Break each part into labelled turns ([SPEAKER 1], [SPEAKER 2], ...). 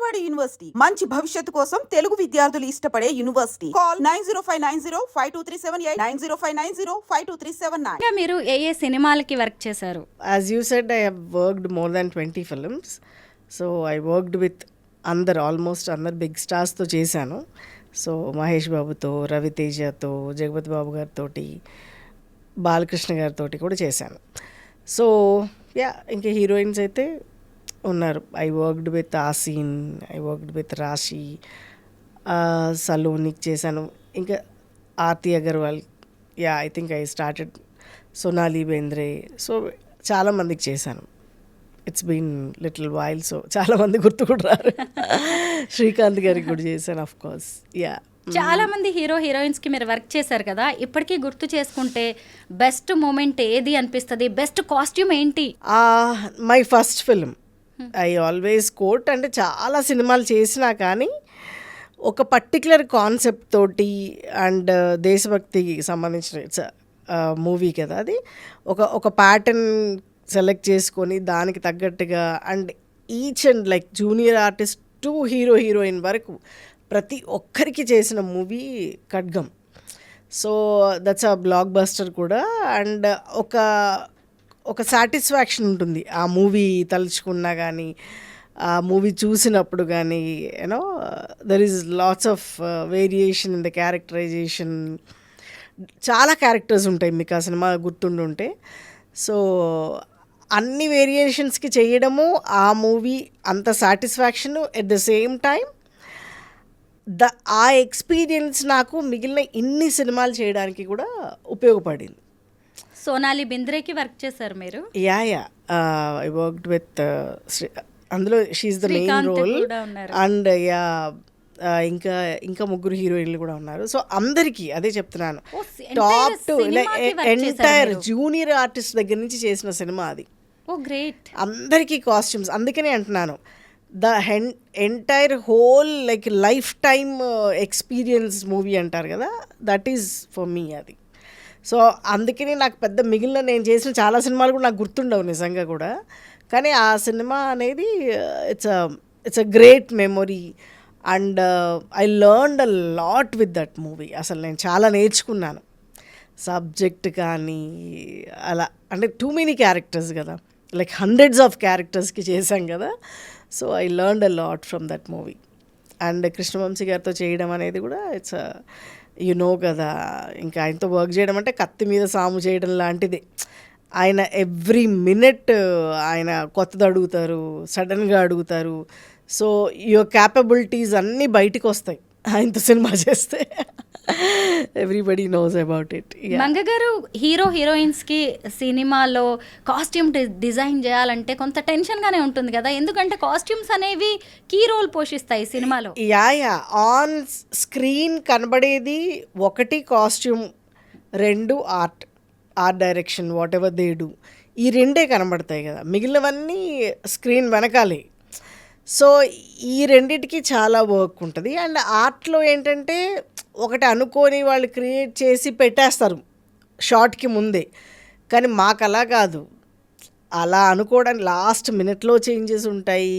[SPEAKER 1] Marwadi university మంచి భవిష్యత్తు కోసం తెలుగు విద్యార్థులు ఇష్టపడే యూనివర్సిటీ. కాల్ 9059052378 9059052379.
[SPEAKER 2] ఇంకా మీరు ఏ ఏ సినిమాలకి వర్క్ చేశారు?
[SPEAKER 3] As you said, I have worked more than 20 films. So I worked with almost అందరు బిగ్ స్టార్స్తో చేశాను. సో మహేష్ బాబుతో, రవితేజతో, జగపతి బాబు గారితో, బాలకృష్ణ గారితో కూడా చేశాను. సో ఇంకా హీరోయిన్స్ అయితే ఉన్నారు. I worked with Asin, I worked with Rashi, సలోనికి చేశాను. ఇంకా Aarti Agarwal, I think I started Sonali Bendre. So చాలామందికి చేశాను. It's been little while, so చాలామంది గుర్తు కూడా రారు. శ్రీకాంత్ గారికి కూడా చేశాను ఆఫ్ కోర్స్.
[SPEAKER 2] చాలా మంది హీరో హీరోయిన్స్కి మీరు వర్క్ చేశారు కదా, ఇప్పటికీ గుర్తు చేసుకుంటే బెస్ట్ మూమెంట్ ఏది అనిపిస్తుంది? బెస్ట్ కాస్ట్యూమ్ ఏంటి?
[SPEAKER 3] My first film I always quote. అంటే చాలా సినిమాలు చేసినా కానీ ఒక పర్టికులర్ కాన్సెప్ట్ తోటి అండ్ దేశభక్తికి సంబంధించిన ఇట్స్ మూవీ కదా అది. ఒక ప్యాటర్న్ సెలెక్ట్ చేసుకొని దానికి తగ్గట్టుగా and each and like junior artist to hero heroine వరకు ప్రతి ఒక్కరికి చేసిన movie Khadgam. So that's a blockbuster కూడా. అండ్ ఒక సాటిస్ఫాక్షన్ ఉంటుంది ఆ మూవీ తలుచుకున్నా కానీ, ఆ మూవీ చూసినప్పుడు కానీ. You know there is lots of variation in the characterization. చాలా క్యారెక్టర్స్ ఉంటాయి మీకు ఆ సినిమా గుర్తుండుంటే. సో అన్ని వేరియేషన్స్కి చేయడము ఆ మూవీ అంత satisfaction. At the same time ఆ ఎక్స్పీరియన్స్ నాకు మిగిలిన ఇన్ని సినిమాలు చేయడానికి కూడా ఉపయోగపడింది.
[SPEAKER 2] సోనాలి బింద్రేకి వర్క్ చేశారు మీరు?
[SPEAKER 3] ఐ వర్క్డ్ విత్ అందులో she's the main role. And ఇంకా ముగ్గురు హీరోయిన్లు కూడా ఉన్నారు. సో అందరికీ అదే చెప్తున్నాను, top to entire junior artist దగ్గర నుంచి చేసిన సినిమా అది.
[SPEAKER 2] గ్రేట్.
[SPEAKER 3] అందరికీ కాస్ట్యూమ్స్. అందుకనే అంటున్నాను, the entire whole like life time experience movie అంటారు కదా, దట్ ఈజ్ ఫర్ మీ అది. సో అందుకని నాకు పెద్ద మిగిలిన నేను చేసిన చాలా సినిమాలు కూడా నాకు గుర్తుండవు నిజంగా కూడా. కానీ ఆ సినిమా అనేది it's a great memory. And I learned a lot with that movie. అసలు నేను చాలా నేర్చుకున్నాను. సబ్జెక్ట్ కానీ అలా, అంటే టూ మెనీ క్యారెక్టర్స్ కదా, లైక్ హండ్రెడ్స్ ఆఫ్ క్యారెక్టర్స్కి చేశాం కదా. So I learned a lot from that movie. And Krishna Vamsi గారితో చేయడం అనేది కూడా ఇట్స్ కదా, ఇంకా ఆయనతో వర్క్ చేయడం అంటే కత్తి మీద సాము చేయడం లాంటిది. ఆయన ఎవ్రీ మినిట్ ఆయన కొత్తది అడుగుతారు, సడన్గా అడుగుతారు. సో యువర్ క్యాపబిలిటీస్ అన్నీ బయటకు వస్తాయి ఆయనతో సినిమా చేస్తే. Everybody knows about it.
[SPEAKER 2] Manga గారు, హీరో హీరోయిన్స్కి సినిమాలో కాస్ట్యూమ్ డిజైన్ చేయాలంటే కొంత టెన్షన్గానే ఉంటుంది కదా, ఎందుకంటే కాస్ట్యూమ్స్ అనేవి కీ రోల్ పోషిస్తాయి సినిమాలో.
[SPEAKER 3] ఆన్ స్క్రీన్ కనబడేది ఒకటి కాస్ట్యూమ్, రెండు art direction, what ever they do, ఈ రెండే కనబడతాయి కదా, మిగిలినవన్నీ స్క్రీన్ వెనకాలే. సో ఈ రెండిటికి చాలా వర్క్ ఉంటుంది. అండ్ ఆర్ట్లో ఏంటంటే ఒకటి అనుకొని వాళ్ళు క్రియేట్ చేసి పెట్టేస్తారు షార్ట్కి ముందే. కానీ మాకు అలా కాదు, అలా అనుకోవడానికి లాస్ట్ మినిట్లో చేంజెస్ ఉంటాయి,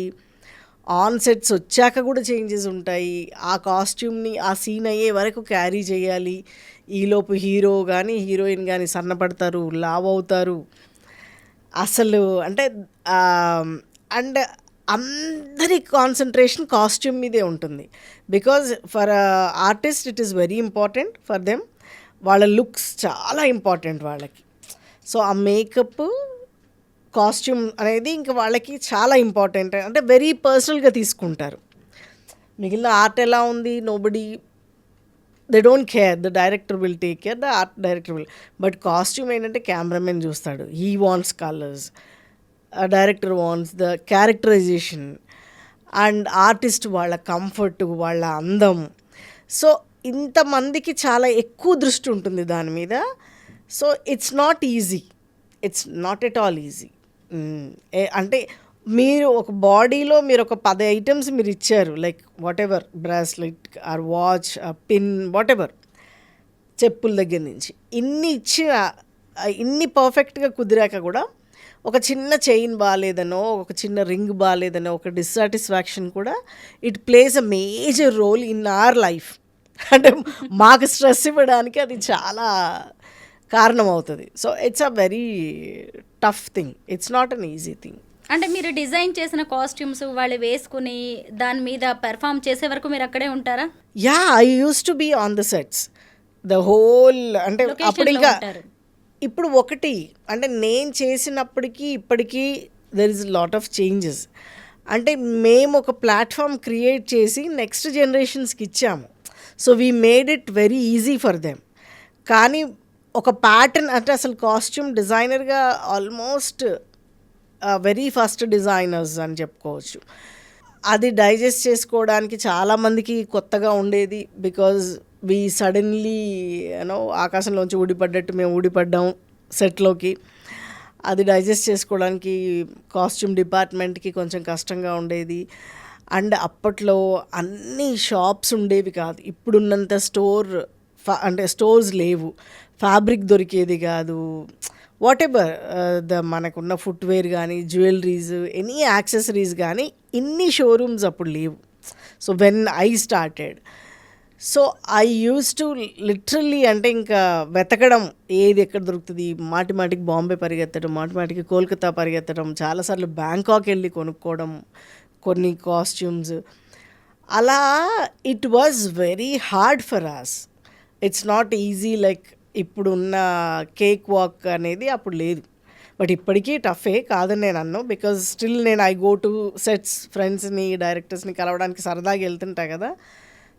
[SPEAKER 3] ఆన్ సెట్స్ వచ్చాక కూడా చేంజెస్ ఉంటాయి. ఆ కాస్ట్యూమ్ని ఆ సీన్ అయ్యే వరకు క్యారీ చేయాలి. ఈలోపు హీరో కానీ హీరోయిన్ కానీ సన్నపడతారు, లావ్ అవుతారు. అసలు అంటే అండ్ అందరి కాన్సన్ట్రేషన్ కాస్ట్యూమ్ మీదే ఉంటుంది. Because for artist it is very important for them. వాళ్ళ లుక్స్ చాలా ఇంపార్టెంట్ వాళ్ళకి. సో ఆ మేకప్, కాస్ట్యూమ్ అనేది ఇంకా వాళ్ళకి చాలా ఇంపార్టెంట్. అంటే వెరీ పర్సనల్గా తీసుకుంటారు. మిగిలిన ఆర్ట్ ఎలా ఉంది, nobody they don't care. The director will take care, the art director will. But costume ఏంటంటే కెమెరామెన్ చూస్తాడు, he wants colours, director wants the characterization, and artist వాళ్ళ కంఫర్ట్, వాళ్ళ అందం. సో ఇంతమందికి చాలా ఎక్కువ దృష్టి ఉంటుంది దాని మీద. So it's not easy, it's not at all easy. అంటే మీరు ఒక బాడీలో మీరు ఒక 10 ఐటమ్స్ మీరు ఇచ్చారు, like whatever, bracelet or watch, pin, whatever, చెప్పుల దగ్గర నుంచి ఇన్ని ఇచ్చిన, ఇన్ని పర్ఫెక్ట్గా కుదిరాక కూడా ఒక చిన్న చైన్ బాగాలేదనో, ఒక చిన్న రింగ్ బాగాలేదనో, ఒక డిస్సాటిస్ఫాక్షన్ కూడా it plays a major role in our life. అంటే మాకు స్ట్రెస్ ఇవ్వడానికి అది చాలా కారణం అవుతుంది. So it's a very tough thing, it's not an easy thing.
[SPEAKER 2] అంటే మీరు డిజైన్ చేసిన కాస్ట్యూమ్స్ వాళ్ళు వేసుకుని దాని మీద పెర్ఫామ్ చేసే వరకు మీరు అక్కడే ఉంటారా?
[SPEAKER 3] Yeah, I use to be on the sets the whole. అంటే
[SPEAKER 2] Location
[SPEAKER 3] అప్పుడు
[SPEAKER 2] లో
[SPEAKER 3] ఇంకా
[SPEAKER 2] ఉంటారు.
[SPEAKER 3] ఇప్పుడు ఒకటి అంటే నేను చేసినప్పటికీ ఇప్పటికీ there is lot of changes. అంటే మేము ఒక ప్లాట్ఫామ్ క్రియేట్ చేసి నెక్స్ట్ జనరేషన్స్కి ఇచ్చాము. So we made it very easy for them. కానీ ఒక ప్యాటర్న్ అంటే అసలు కాస్ట్యూమ్ డిజైనర్గా ఆల్మోస్ట్ వెరీ ఫస్ట్ డిజైనర్స్ అని చెప్పుకోవచ్చు. అది డైజెస్ట్ చేసుకోవడానికి చాలామందికి కొత్తగా ఉండేది. బికాజ్ వీ సడన్లీ యూనో ఆకాశంలోంచి ఊడిపడ్డట్టు మేము ఊడిపడ్డాం సెట్లోకి. అది డైజెస్ట్ చేసుకోవడానికి కాస్ట్యూమ్ డిపార్ట్మెంట్కి కొంచెం కష్టంగా ఉండేది. అండ్ అప్పట్లో అన్ని షాప్స్ ఉండేవి కాదు, ఇప్పుడున్నంత అంటే స్టోర్స్ లేవు, ఫ్యాబ్రిక్ దొరికేది కాదు, వాట్ ఎవర్ మనకున్న ఫుట్వేర్ కానీ జ్యువెలరీస్ ఎనీ యాక్సెసరీస్ కానీ ఇన్ని షోరూమ్స్ అప్పుడు లేవు. So when I started, so I use to literally అంటే ఇంకా వెతకడం ఏది ఎక్కడ దొరుకుతుంది, మాటికి బాంబే పరిగెత్తడం, మాటికి కోల్కతా పరిగెత్తడం, చాలాసార్లు బ్యాంకాక్ వెళ్ళి కొనుక్కోవడం కొన్ని కాస్ట్యూమ్స్. అలా it was very hard for us. It's not easy like ఇప్పుడున్న కేక్ వాక్ అనేది అప్పుడు లేదు. బట్ ఇప్పటికీ టఫే కాదని నేను అన్నాను. బికాజ్ స్టిల్ నేను ఐ గో టు సెట్స్, ఫ్రెండ్స్ని డైరెక్టర్స్ని కలవడానికి సరదాగా వెళ్తుంటా కదా.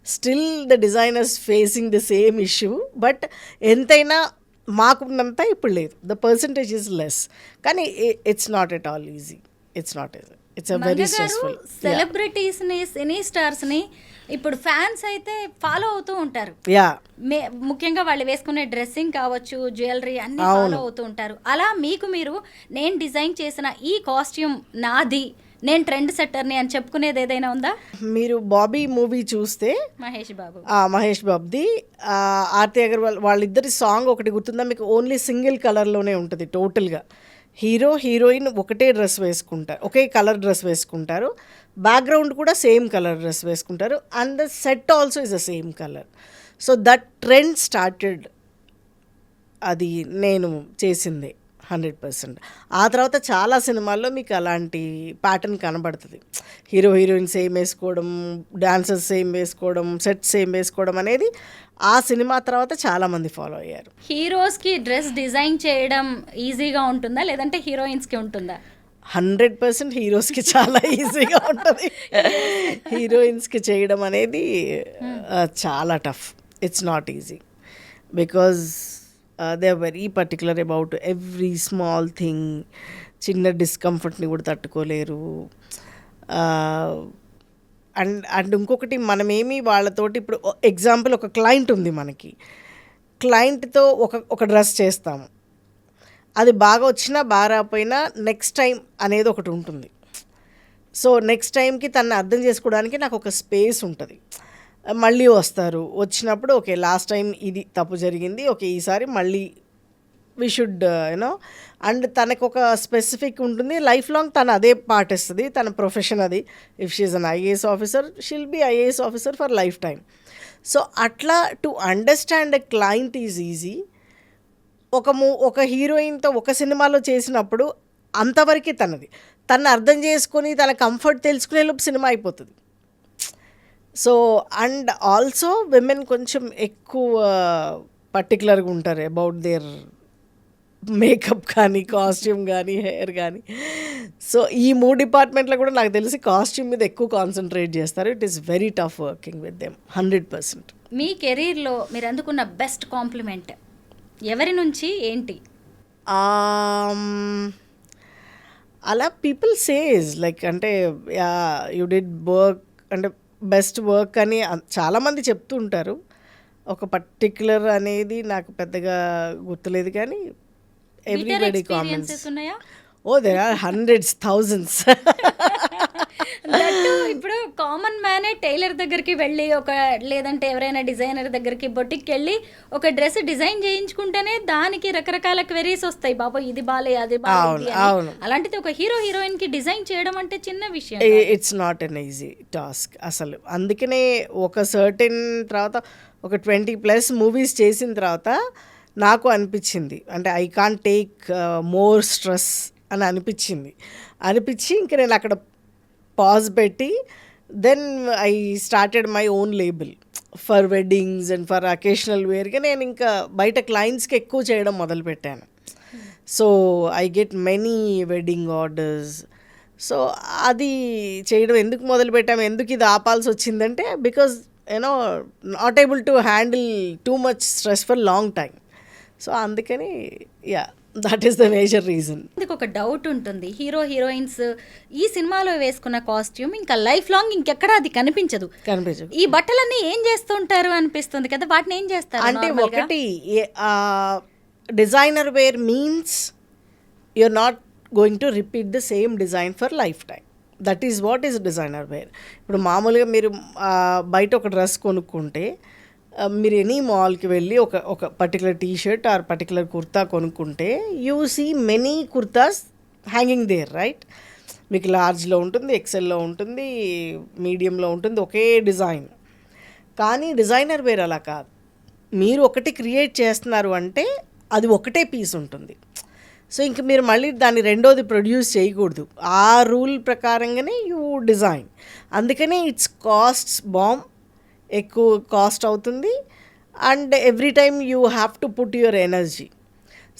[SPEAKER 3] Still the designers facing the same issue. But ఎంతైనా మాకున్నంత ఇప్పుడు లేదు, ద పర్సంటేజ్ ఈజ్ లెస్. కానీ it's not at all easy, it's not easy, it's a very stressful.
[SPEAKER 2] సెలబ్రిటీస్ని, సినీ స్టార్స్ని ఇప్పుడు ఫ్యాన్స్ అయితే ఫాలో అవుతూ ఉంటారు.
[SPEAKER 3] యా,
[SPEAKER 2] ముఖ్యంగా వాళ్ళు వేసుకునే డ్రెస్సింగ్ కావచ్చు, జ్యువెలరీ అన్ని ఫాలో అవుతూ ఉంటారు. అలా మీకు మీరు నేను డిజైన్ చేసిన ఈ కాస్ట్యూమ్ నాది, నేను ట్రెండ్ సెట్టర్ని అని చెప్పుకునేది ఏదైనా ఉందా?
[SPEAKER 3] మీరు బాబీ మూవీ చూస్తే మహేష్ బాబుది ఆర్తి అగర్వాల్ వాళ్ళిద్దరి సాంగ్ ఒకటి గుర్తుందా మీకు? ఓన్లీ సింగిల్ కలర్లోనే ఉంటుంది టోటల్గా. హీరో హీరోయిన్ ఒకటే డ్రెస్ వేసుకుంటారు, ఒకే కలర్ డ్రెస్ వేసుకుంటారు, బ్యాక్గ్రౌండ్ కూడా సేమ్ కలర్ డ్రెస్ వేసుకుంటారు, and the set also is the same colour. So that trend started, అది నేను చేసిందే 100%. ఆ తర్వాత చాలా సినిమాల్లో మీకు అలాంటి ప్యాటర్న్ కనబడుతుంది. హీరో హీరోయిన్ సేమ్ వేసుకోవడం, డాన్సర్స్ సేమ్ వేసుకోవడం, సెట్ సేమ్ వేసుకోవడం అనేది ఆ సినిమా తర్వాత చాలామంది ఫాలో అయ్యారు.
[SPEAKER 2] హీరోస్కి డ్రెస్ డిజైన్ చేయడం ఈజీగా ఉంటుందా లేదంటే హీరోయిన్స్కి ఉంటుందా?
[SPEAKER 3] 100% హీరోస్కి చాలా ఈజీగా ఉంటుంది. హీరోయిన్స్కి చేయడం అనేది చాలా tough. It's not easy because they are very particular about every small thing. చిన్న డిస్కంఫర్ట్ని కూడా తట్టుకోలేరు. అండ్ ఇంకొకటి, మనమేమి వాళ్ళతోటి ఇప్పుడు ఎగ్జాంపుల్ ఒక క్లయింట్ ఉంది మనకి, క్లయింట్తో ఒక డ్రెస్ చేస్తాము, అది బాగా వచ్చినా బాగా రాకపోయినా నెక్స్ట్ టైం అనేది ఒకటి ఉంటుంది. సో నెక్స్ట్ టైంకి తనని అర్థం చేసుకోవడానికి నాకు ఒక స్పేస్ ఉంటుంది. మళ్ళీ వస్తారు, వచ్చినప్పుడు ఓకే లాస్ట్ టైం ఇది తప్పు జరిగింది, ఓకే ఈసారి మళ్ళీ వీ షుడ్ యూనో. అండ్ తనకు ఒక స్పెసిఫిక్ ఉంటుంది, లైఫ్ లాంగ్ తను అదే పాటిస్తుంది, తన ప్రొఫెషన్ అది. If she is an IAS officer, she'll be IAS officer for life time. So అట్లా to understand a client is easy. ఒక హీరోయిన్తో ఒక సినిమాలో చేసినప్పుడు అంతవరకే తను అర్థం చేసుకొని తన కంఫర్ట్ తెలుసుకునే లోపు సినిమా అయిపోతుంది. సో అండ్ ఆల్సో విమెన్ కొంచెం ఎక్కువ పర్టికులర్గా ఉంటారు అబౌట్ దేర్ మేకప్ కానీ, కాస్ట్యూమ్ కానీ, హెయిర్ కానీ. సో ఈ 3 డిపార్ట్మెంట్లో కూడా నాకు తెలిసి కాస్ట్యూమ్ మీద ఎక్కువ కాన్సన్ట్రేట్ చేస్తారు. It is very tough working with them 100%.
[SPEAKER 2] మీ కెరీర్లో మీరు అందుకున్న బెస్ట్ కాంప్లిమెంట్ ఎవరి నుంచి ఏంటి?
[SPEAKER 3] అలా పీపుల్ సేస్ లైక్ అంటే యూ డిడ్ వర్క్ అంటే బెస్ట్ వర్క్ అని చాలామంది చెప్తూ ఉంటారు. ఒక పర్టిక్యులర్ అనేది నాకు పెద్దగా గుర్తులేదు, కానీ everybody comments oh there are hundreds, thousands.
[SPEAKER 2] That ఇప్పుడు కామన్ మ్యానే టైలర్ దగ్గరికి వెళ్ళి లేదంటే ఎవరైనా డిజైనర్ దగ్గరికి బొటిక్కి వెళ్ళి ఒక డ్రెస్ డిజైన్ చేయించుకుంటేనే దానికి రకరకాల క్వెరీస్ వస్తాయి. బాబా ఇది బాలే అది బాలే
[SPEAKER 3] అవును.
[SPEAKER 2] అలాంటిది ఒక హీరోయిన్ కి డిజైన్ చేయడం అంటే చిన్న విషయం.
[SPEAKER 3] It's not an easy task అసలు. అందుకనే ఒక సర్టెన్ తర్వాత ఒక 20+ మూవీస్ చేసిన తర్వాత నాకు అనిపించింది, అంటే I can't take more stress అని అనిపించి ఇంక నేను అక్కడ పాజ్ పెట్టి then I started my own label for weddings and for occasional వేర్గా నేను ఇంకా బయట క్లయింట్స్కి ఎక్కువ చేయడం మొదలుపెట్టాను. So I get many wedding orders. So అది చేయడం ఎందుకు మొదలుపెట్టాము, ఎందుకు ఇది ఆపాల్సి వచ్చిందంటే because you know not able to handle too much stress for long time. So అందుకని yeah, that is the major reason.
[SPEAKER 2] ఒక డౌట్ ఉంటుంది, హీరోయిన్స్ ఈ సినిమాలో వేసుకున్న కాస్ట్యూమ్ ఇంకా లైఫ్ లాంగ్ ఇంకెక్కడా అది కనిపించదు. ఈ బట్టలన్నీ ఏం చేస్తుంటారు అనిపిస్తుంది కదా, వాటిని ఏం చేస్తారు
[SPEAKER 3] అంటే ఒకటి designer wear means you're not going to repeat the same design for life time. That is what is designer wear. ఇప్పుడు మామూలుగా మీరు బయట ఒక డ్రెస్ కొనుక్కుంటే మీరు ఎనీ మాల్కి వెళ్ళి ఒక particular T shirt or particular kurta కొనుక్కుంటే you see many kurtas hanging there, right? మీకు లార్జ్లో ఉంటుంది, ఎక్సెల్లో ఉంటుంది, మీడియంలో ఉంటుంది, ఒకే డిజైన్. కానీ డిజైనర్ వేర్ అలా కాదు. మీరు ఒకటి క్రియేట్ చేస్తున్నారు అంటే అది ఒకటే పీస్ ఉంటుంది. సో ఇంక మీరు మళ్ళీ దాన్ని రెండోది ప్రొడ్యూస్ చేయకూడదు. ఆ రూల్ ప్రకారంగానే యూ డిజైన్. అందుకనే ఇట్స్ కాస్ట్స్ బాంబ్, ఎక్కువ కాస్ట్ అవుతుంది. And every time you have to put your energy.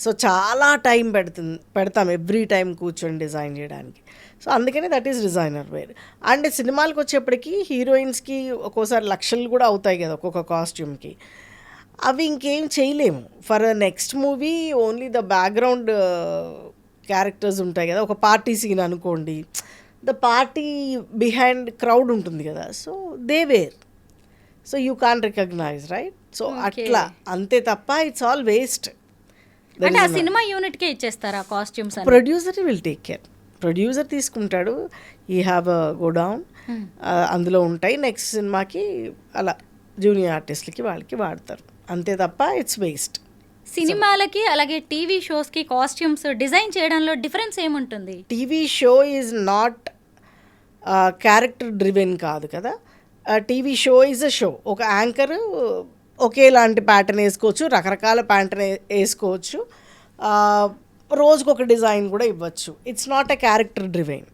[SPEAKER 3] So చాలా టైం పెడతాం ఎవ్రీ టైం కూర్చొని డిజైన్ చేయడానికి. సో అందుకనే that is designer wear. And సినిమాలకు వచ్చేప్పటికి హీరోయిన్స్కి ఒక్కోసారి లక్షలు కూడా అవుతాయి కదా ఒక్కొక్క కాస్ట్యూమ్కి. అవి ఇంకేం చేయలేము. For next movie only the background characters ఉంటాయి కదా. ఒక పార్టీ సీన్ అనుకోండి, ద పార్టీ బిహైండ్ క్రౌడ్ ఉంటుంది కదా, so they wear. So you can recognize, right? So అట్లా అంతే తప్ప ఇట్స్ ఆల్ వేస్ట్.
[SPEAKER 2] అంటే ఆ సినిమా యూనిట్కే ఇచ్చేస్తారా costumes?
[SPEAKER 3] Producer will take care. Producer తీసుకుంటాడు, ఈ హ్యావ్ గో డౌన్, అందులో ఉంటాయి. నెక్స్ట్ సినిమాకి అలా జూనియర్ ఆర్టిస్ట్లకి వాళ్ళకి వాడతారు, అంతే తప్ప ఇట్స్ వేస్ట్.
[SPEAKER 2] సినిమాలకి అలాగే టీవీ షోస్కి కాస్ట్యూమ్స్ డిజైన్ చేయడంలో డిఫరెన్స్ ఏముంటుంది?
[SPEAKER 3] TV show is not character driven కాదు కదా. TV show is a show. ఒక యాంకర్ ఒకేలాంటి ప్యాటర్న్ వేసుకోవచ్చు, రకరకాల ప్యాటర్న్ వేసుకోవచ్చు, రోజుకొక డిజైన్ కూడా ఇవ్వచ్చు. It's not a character driven.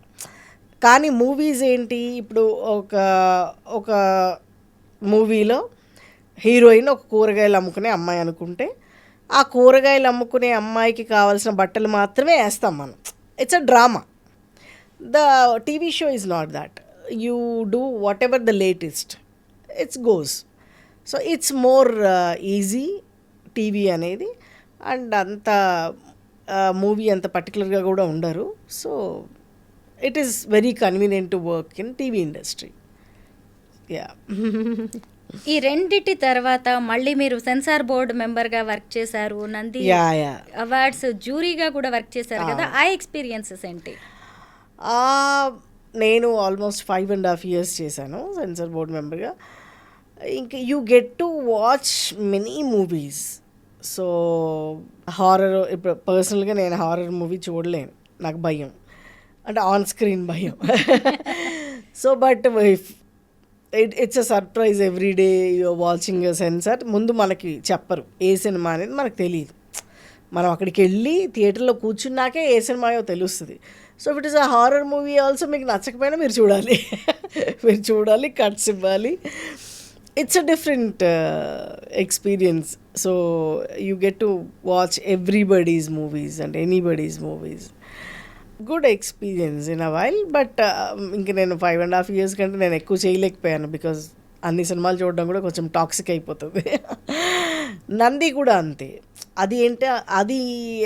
[SPEAKER 3] కానీ మూవీస్ ఏంటి, ఇప్పుడు ఒక మూవీలో హీరోయిన్ ఒక కూరగాయలు అమ్ముకునే అమ్మాయి అనుకుంటే ఆ కూరగాయలు అమ్ముకునే అమ్మాయికి కావాల్సిన బట్టలు మాత్రమే వేస్తాం మనం. It's a drama. The TV show is not that. You do whatever the latest, it goes. So it's more easy TV అనేది. అండ్ అంత మూవీ అంత పర్టికులర్గా కూడా ఉండరు. So it is very convenient to work in TV industry. Yeah.
[SPEAKER 2] ఈ రెండిటి తర్వాత మళ్ళీ మీరు సెన్సార్ బోర్డ్ మెంబర్గా వర్క్ చేశారు, నంది అవార్డ్స్ జ్యూరీగా కూడా వర్క్ చేశారు కదా, ఆ ఎక్స్పీరియన్సెస్ ఏంటి?
[SPEAKER 3] నేను ఆల్మోస్ట్ 5.5 years చేశాను సెన్సార్ బోర్డ్ మెంబర్గా. ఇంకా you get to watch many movies. So horror, ఇప్పుడు పర్సనల్గా నేను హారర్ మూవీ చూడలేను, నాకు భయం, అంటే ఆన్ స్క్రీన్ భయం. So but it's a surprise every day you're watching censor. ముందు మనకి చెప్పరు ఏ సినిమా అనేది, మనకు తెలియదు. మనం అక్కడికి వెళ్ళి థియేటర్లో కూర్చున్నాకే ఏ సినిమాయో తెలుస్తుంది. So it is a horror movie also. మీకు నచ్చకపోయినా మీరు చూడాలి, కట్స్ ఇవ్వాలి. It's a different experience. So you get to watch everybody's movies and anybody's movies. Good experience in a while. But ఇంక నేను 5.5 years కంటే నేను ఎక్కువ చేయలేకపోయాను, బికాజ్ అన్ని సినిమాలు చూడడం కూడా కొంచెం టాక్సిక్ అయిపోతుంది. నంది కూడా అంతే. అది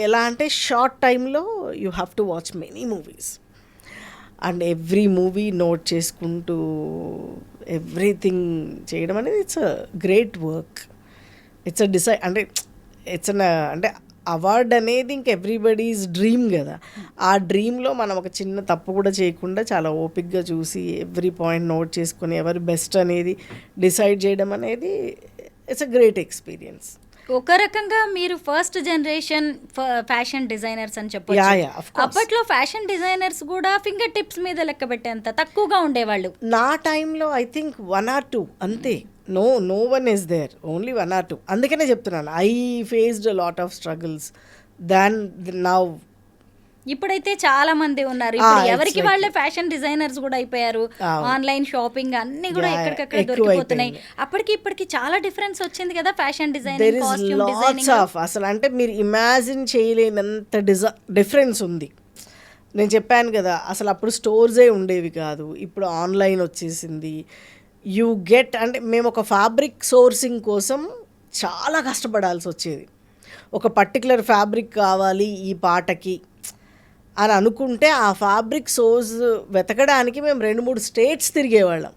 [SPEAKER 3] ఎలా అంటే షార్ట్ టైంలో you have to watch many movies and every movie note చేసుకుంటూ ఎవ్రీథింగ్ చేయడం అనేది it's a great work. It's a అంటే అవార్డ్ అనేది ఇంక ఎవ్రీబడీస్ డ్రీమ్ కదా. ఆ డ్రీమ్లో మనం ఒక చిన్న తప్పు కూడా చేయకుండా చాలా ఓపిక్గా చూసి ఎవ్రీ పాయింట్ నోట్ చేసుకొని ఎవరు బెస్ట్ అనేది డిసైడ్ చేయడం అనేది ఇట్స్ అ గ్రేట్ ఎక్స్పీరియన్స్.
[SPEAKER 2] ఒక రకంగా మీరు ఫస్ట్ జనరేషన్ ఫ్యాషన్ డిజైనర్స్ అని
[SPEAKER 3] Yeah,
[SPEAKER 2] చెప్పొచ్చు.
[SPEAKER 3] yeah, of course.
[SPEAKER 2] అప్పట్లో ఫ్యాషన్ డిజైనర్స్ కూడా ఫింగర్ టిప్స్ మీద లెక్క పెట్టేంత తక్కువగా ఉండేవాళ్ళు.
[SPEAKER 3] నా టైంలో ఐ థింక్ 1 or 2 అంతే. No one is there, only 1 or 2. అందుకనే చెప్తున్నాను I faced a lot of struggles than now.
[SPEAKER 2] ఇప్పుడైతే చాలా మంది ఉన్నారు. ఇప్పుడు
[SPEAKER 3] it's
[SPEAKER 2] ఎవరికి
[SPEAKER 3] like-
[SPEAKER 2] వాళ్ళే ఫ్యాషన్ డిజైనర్స్ కూడా అయిపోయారు. ఆన్లైన్ షాపింగ్ అన్ని కూడా
[SPEAKER 3] Yeah,
[SPEAKER 2] ఎక్కడికక్కడ
[SPEAKER 3] ఎక్కువ
[SPEAKER 2] దొరికిపోతున్నాయి.
[SPEAKER 3] అయిపోయింది.
[SPEAKER 2] అప్పటికి ఇప్పటికి చాలా డిఫరెన్స్ వచ్చింది కదా fashion
[SPEAKER 3] there
[SPEAKER 2] designing,
[SPEAKER 3] is
[SPEAKER 2] costume
[SPEAKER 3] LADS
[SPEAKER 2] designing.
[SPEAKER 3] Of, అసలు అంటే మీరు ఇమాజిన్ చేయలేనంత డిఫరెన్స్ ఉంది. నేను చెప్పాను కదా అసలు అప్పుడు స్టోర్సే ఉండేవి కాదు, ఇప్పుడు ఆన్లైన్ వచ్చేసింది. యూ గెట్ అంటే మేము ఒక ఫ్యాబ్రిక్ సోర్సింగ్ కోసం చాలా కష్టపడాల్సి వచ్చేది. ఒక పర్టికులర్ ఫ్యాబ్రిక్ కావాలి ఈ పాటకి అని అనుకుంటే ఆ ఫ్యాబ్రిక్ సోర్స్ వెతకడానికి మేము 2-3 స్టేట్స్ తిరిగేవాళ్ళం.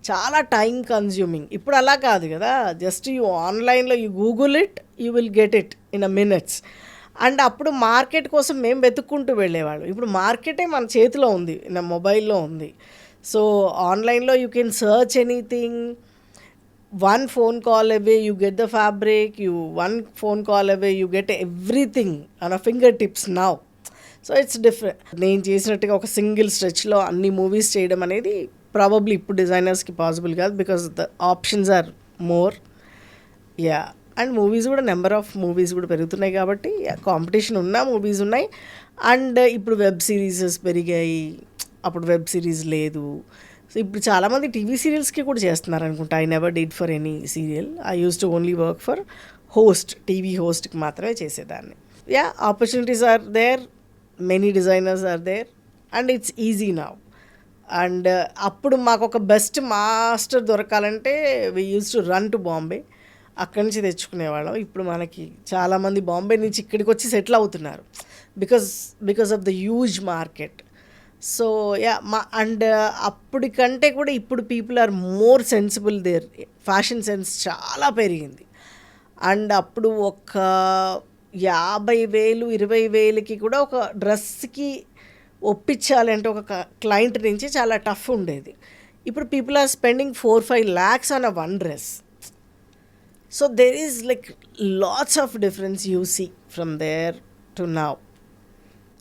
[SPEAKER 3] చాలా టైం కన్జ్యూమింగ్. ఇప్పుడు అలా కాదు కదా, జస్ట్ యూ ఆన్లైన్లో you Google it, you will get it in a minutes. And అప్పుడు మార్కెట్ కోసం మేము వెతుక్కుంటూ వెళ్ళేవాళ్ళం. ఇప్పుడు మార్కెటే మన చేతిలో ఉంది, నా మొబైల్లో ఉంది. సో ఆన్లైన్లో you can search anything. 1 phone call away you get the fabric, 1 phone call away you get everything on a fingertips now. So it's different. నేను చేసినట్టుగా ఒక సింగిల్ స్ట్రెచ్లో అన్ని మూవీస్ చేయడం అనేది ప్రాబబ్లీ ఇప్పుడు డిజైనర్స్కి పాసిబుల్ కాదు, because the options are more. Yeah, and movies కూడా నెంబర్ ఆఫ్ మూవీస్ కూడా పెరుగుతున్నాయి కాబట్టి కాంపిటీషన్ ఉన్న మూవీస్ ఉన్నాయి. అండ్ ఇప్పుడు వెబ్ సిరీసెస్ పెరిగాయి, అప్పుడు వెబ్ సిరీస్ లేదు. సో ఇప్పుడు చాలామంది టీవీ సీరియల్స్కి కూడా చేస్తున్నారు అనుకుంటా. I never did for any serial, I use to only work for host, TV హోస్ట్కి మాత్రమే చేసేదాన్ని. Yeah, opportunities are there, many designers are there and it's easy now. And అప్పుడు మాకు ఒక బెస్ట్ మాస్టర్ దొరకాలంటే we use to run to Bombay, అక్కడి నుంచి తెచ్చుకునేవాళ్ళం. ఇప్పుడు మనకి చాలామంది బాంబే నుంచి ఇక్కడికి వచ్చి సెటిల్ అవుతున్నారు because of the huge market. So yeah, and అప్పటికంటే కూడా ఇప్పుడు people are more sensible, their fashion sense చాలా పెరిగింది. అండ్ అప్పుడు ఒక 50,000 20,000కి కూడా ఒక డ్రెస్కి ఒప్పించాలంటే ఒక క్లయింట్ నుంచి చాలా టఫ్ ఉండేది. ఇప్పుడు people are spending 4-5 lakhs on a one dress. So there is like lots of difference you see from there to now.